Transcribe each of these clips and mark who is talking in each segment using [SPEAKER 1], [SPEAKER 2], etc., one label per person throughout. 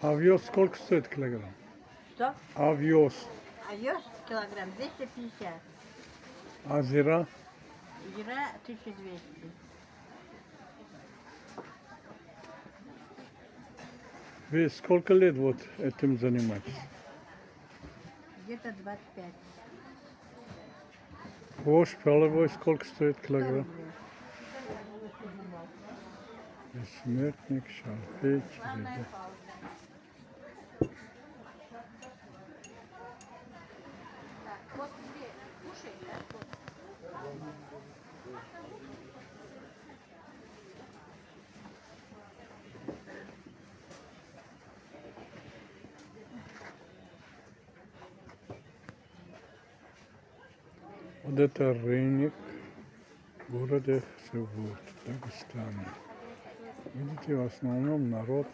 [SPEAKER 1] Овес сколько стоит килограмм?
[SPEAKER 2] Что?
[SPEAKER 1] Овес.
[SPEAKER 2] Овес килограмм 250.
[SPEAKER 1] А зира?
[SPEAKER 2] Ира 1200.
[SPEAKER 1] Вы сколько лет вот этим занимаетесь?
[SPEAKER 2] Где-то 25.
[SPEAKER 1] Вож половой сколько стоит
[SPEAKER 2] 100
[SPEAKER 1] килограмм?
[SPEAKER 2] рублей.
[SPEAKER 1] Бессмертник, шалфей, череда. Вот это рынок в городе Сургут, Дагестане. Видите, в основном народ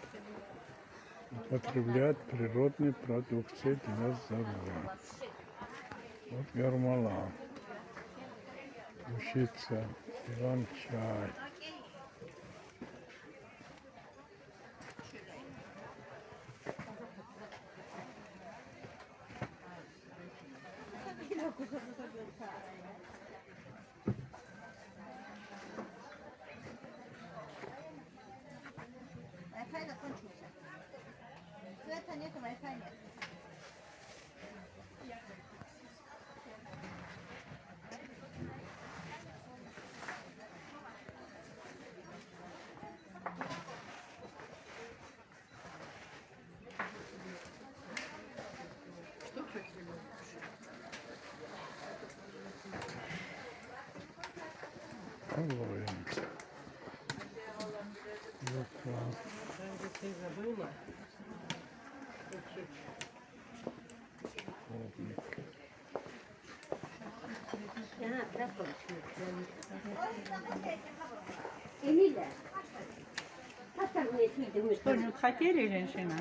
[SPEAKER 1] употребляет природные продукции для здоровья. Вот гармала, гущица, иван-чай.
[SPEAKER 2] Wi-Fi закончился. Света нет, Wi-Fi нет. Что хотели?
[SPEAKER 1] Алоэ. Лука.
[SPEAKER 2] Ты забыла?
[SPEAKER 1] Клубник.
[SPEAKER 2] Что-нибудь хотели, женщина?